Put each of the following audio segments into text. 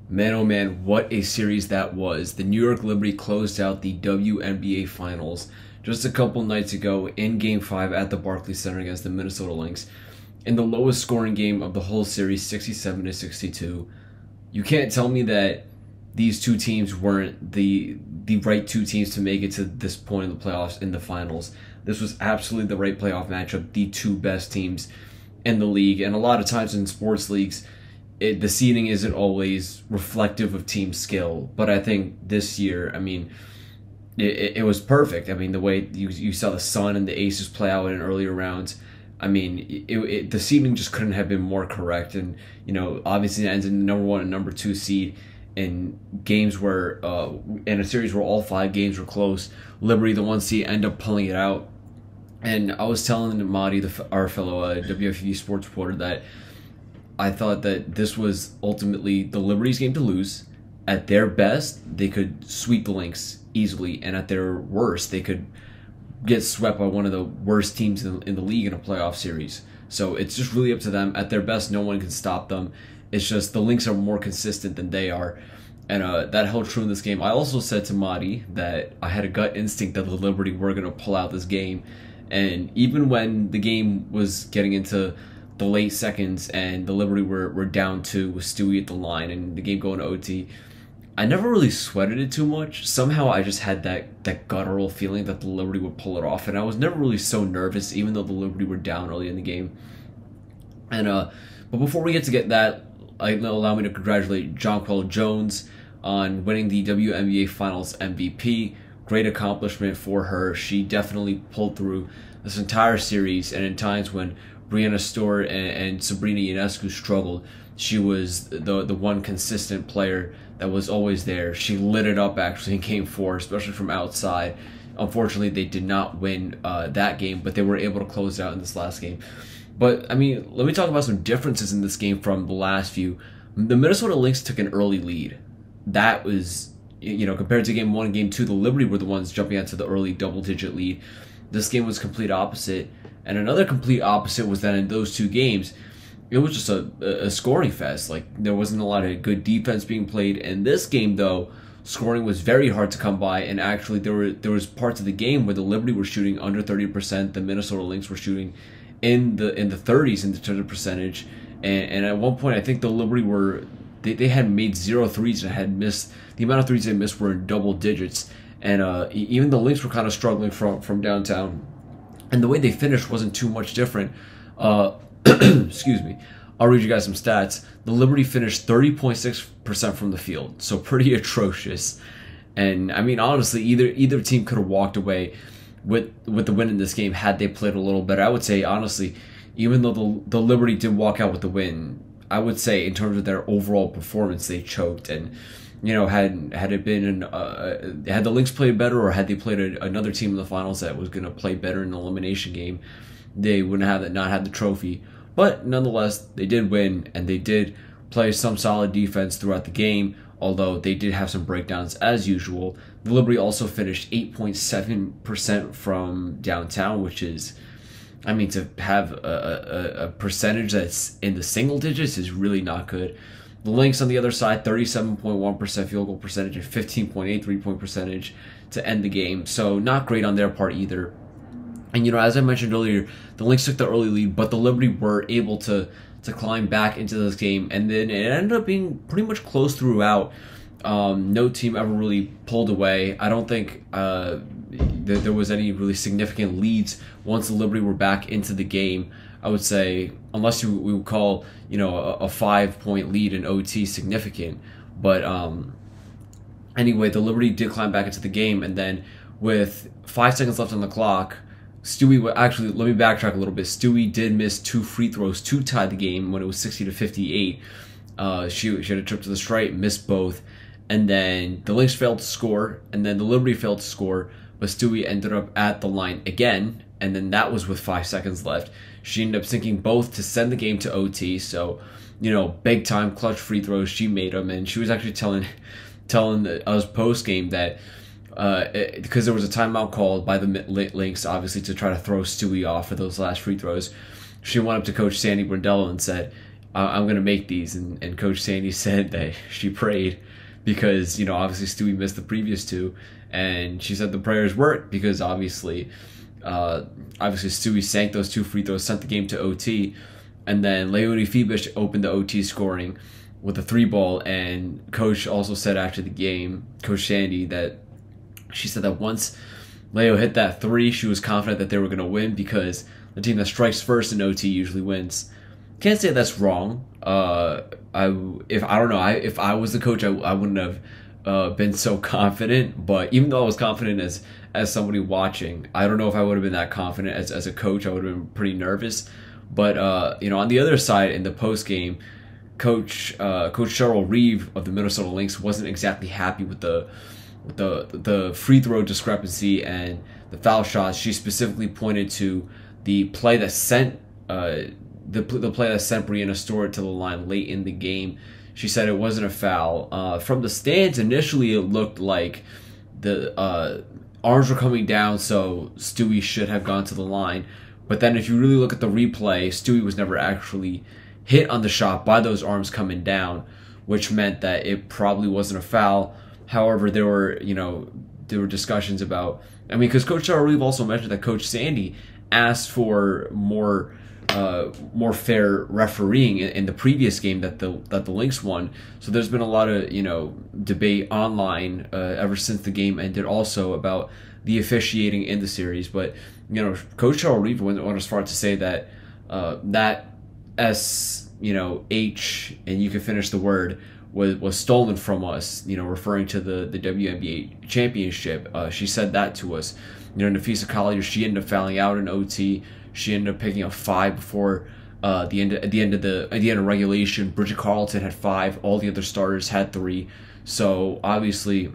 Man, oh man, what a series that was. The New York Liberty closed out the WNBA Finals just a couple nights ago in Game 5 at the Barclays Center against the Minnesota Lynx. In the lowest scoring game of the whole series, 67-62. You can't tell me that these two teams weren't the right two teams to make it to this point in the playoffs in the finals. This was absolutely the right playoff matchup, the two best teams in the league. And a lot of times in sports leagues, the seeding isn't always reflective of team skill, but I think this year, it was perfect. I mean, the way you saw the Sun and the Aces play out in earlier rounds, the seeding just couldn't have been more correct. And, obviously it ends in the number 1 and number 2 seed in games where, in a series where all 5 games were close. Liberty, the 1 seed, end up pulling it out. And I was telling Marty, our fellow WFUV sports reporter, that I thought that this was ultimately the Liberty's game to lose. At their best, they could sweep the Lynx easily, and at their worst, they could get swept by one of the worst teams in the league in a playoff series. So it's just really up to them. At their best, no one can stop them. It's just the Lynx are more consistent than they are, and that held true in this game. I also said to Marty that I had a gut instinct that the Liberty were going to pull out this game, and even when the game was getting into the late seconds and the Liberty were down 2 with Stewie at the line and the game going to OT, I never really sweated it too much. Somehow I just had that guttural feeling that the Liberty would pull it off, and I was never really so nervous even though the Liberty were down early in the game. And but before we get to that, allow me to congratulate Jonquel Jones on winning the WNBA Finals MVP. Great accomplishment for her. She definitely pulled through this entire series, and in times when Brianna Stewart and Sabrina Ionescu struggled, she was the one consistent player that was always there. She lit it up actually in Game 4, especially from outside. Unfortunately, they did not win that game, but they were able to close it out in this last game. But, let me talk about some differences in this game from the last few. The Minnesota Lynx took an early lead. That was, compared to Game 1 and Game 2, the Liberty were the ones jumping out to the early double-digit lead. This game was complete opposite. And another complete opposite was that in those 2 games, it was just a scoring fest. Like, there wasn't a lot of good defense being played. In this game, though, scoring was very hard to come by, and actually there was parts of the game where the Liberty were shooting under 30%, the Minnesota Lynx were shooting in the 30s in terms of percentage. And at one point, I think the Liberty they had made 0 threes and had missed, the amount of threes they missed were in double digits. And even the Lynx were kind of struggling from downtown. And the way they finished wasn't too much different. Excuse me. I'll read you guys some stats. The Liberty finished 30.6% from the field, so pretty atrocious. And honestly, either team could have walked away with the win in this game had they played a little better. I would say honestly, even though the Liberty did walk out with the win, I would say in terms of their overall performance, they choked. And had it been had the Lynx played better, or had they played another team in the finals that was going to play better in the elimination game, they wouldn't have not had the trophy. But nonetheless, they did win, and they did play some solid defense throughout the game, although they did have some breakdowns as usual. The Liberty also finished 8.7% from downtown, which is, to have a percentage that's in the single digits is really not good. The Lynx on the other side, 37.1% field goal percentage and 15.8 3-point percentage to end the game. So not great on their part either. And as I mentioned earlier, the Lynx took the early lead, but the Liberty were able to climb back into this game, and then it ended up being pretty much close throughout. No team ever really pulled away. I don't think there was any really significant leads once the Liberty were back into the game. I would say, unless we would call a 5-point lead in OT significant. But anyway, the Liberty did climb back into the game, and then with 5 seconds left on the clock, Stewie, actually, let me backtrack a little bit. Stewie did miss 2 free throws to tie the game when it was 60-58. She had a trip to the stripe, missed both, and then the Lynx failed to score, and then the Liberty failed to score, but Stewie ended up at the line again, and then that was with 5 seconds left. She ended up sinking both to send the game to OT, so, big time clutch free throws, she made them, and she was actually telling us post-game that because there was a timeout called by the Lynx, obviously, to try to throw Stewie off for those last free throws. She went up to Coach Sandy Brindello and said, I'm going to make these. And Coach Sandy said that she prayed because, obviously Stewie missed the previous two. And she said the prayers worked because obviously Stewie sank those 2 free throws, sent the game to OT. And then Leonie Fibish opened the OT scoring with a 3-ball. And Coach also said after the game, Coach Sandy, that she said that once Leo hit that 3, she was confident that they were going to win because the team that strikes first in OT usually wins. Can't say that's wrong. If I was the coach, I wouldn't have been so confident. But even though I was confident as somebody watching, I don't know if I would have been that confident as a coach. I would have been pretty nervous. But on the other side, in the post game, Coach Cheryl Reeve of the Minnesota Lynx wasn't exactly happy with the free throw discrepancy and the foul shots. She specifically pointed to the play that sent the play that sent Breanna Stewart to the line late in the game. She said it wasn't a foul. From the stands, initially it looked like the arms were coming down, so Stewie should have gone to the line. But then if you really look at the replay, Stewie was never actually hit on the shot by those arms coming down, which meant that it probably wasn't a foul. However, there were discussions about, because Coach Cheryl Reeve also mentioned that Coach Sandy asked for more fair refereeing in the previous game that the Lynx won. So there's been a lot of debate online ever since the game ended, also about the officiating in the series. But Coach Cheryl Reeve went as far to say that that H, and you can finish the word, was stolen from us, referring to the WNBA championship. She said that to us. Nafisa Collier, she ended up fouling out in OT. She ended up picking up 5 before the end of regulation. Bridget Carlton had 5. All the other starters had 3. So obviously,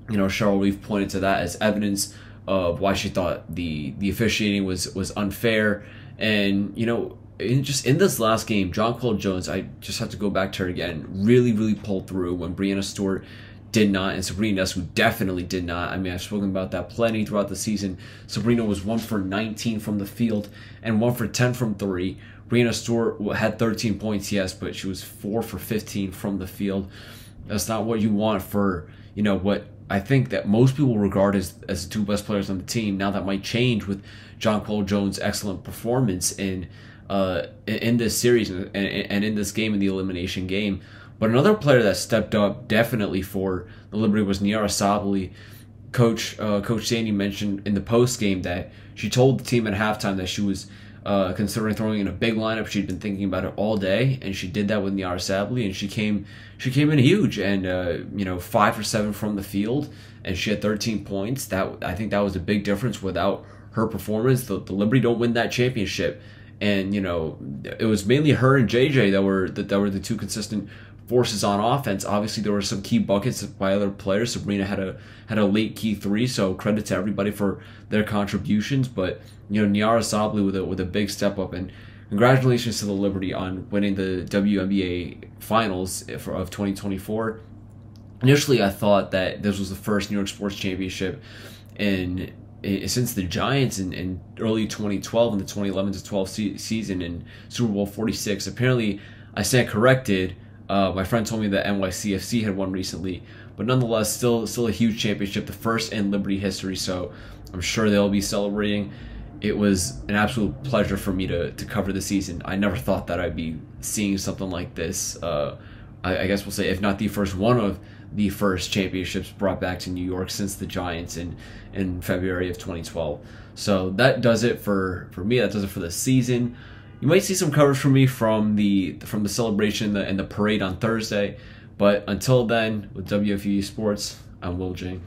Cheryl Reeve pointed to that as evidence of why she thought the officiating was unfair. And in this last game, Jonquel Jones, I just have to go back to her again, really pulled through when Breanna Stewart did not, and Sabrina Ionescu definitely did not. I've spoken about that plenty throughout the season. Sabrina was 1 for 19 from the field and 1 for 10 from 3. Breanna Stewart had 13 points, yes, but she was 4 for 15 from the field. That's not what you want for, what I think that most people regard as the 2 best players on the team. Now that might change with Jonquel Jones' excellent performance in this series and in this game, in the elimination game. But another player that stepped up definitely for the Liberty was Nyara Sabally. Coach Sandy mentioned in the post game that she told the team at halftime that she was considering throwing in a big lineup. She'd been thinking about it all day, and she did that with Nyara Sabally, and she came in huge, and 5 for 7 from the field, and she had 13 points. I think that was a big difference. Without her performance, the Liberty don't win that championship. And it was mainly her and JJ that were the 2 consistent forces on offense. Obviously, there were some key buckets by other players. Sabrina had a late key 3, so credit to everybody for their contributions. But Nyara Sabally with a big step up, and congratulations to the Liberty on winning the WNBA Finals of 2024. Initially, I thought that this was the first New York Sports Championship since the Giants in early 2012 in the 2011 to 12 season in Super Bowl 46. Apparently, I stand corrected. My friend told me that NYCFC had won recently, but nonetheless, still a huge championship, the first in Liberty history. So I'm sure they'll be celebrating. It was an absolute pleasure for me to cover the season. I never thought that I'd be seeing something like this. I guess we'll say, if not the first, one of the first championships brought back to New York since the Giants in February of 2012. So that does it for me. That does it for the season. You might see some coverage from me from the celebration and the parade on Thursday. But until then, with WFUE Sports, I'm Will Jing.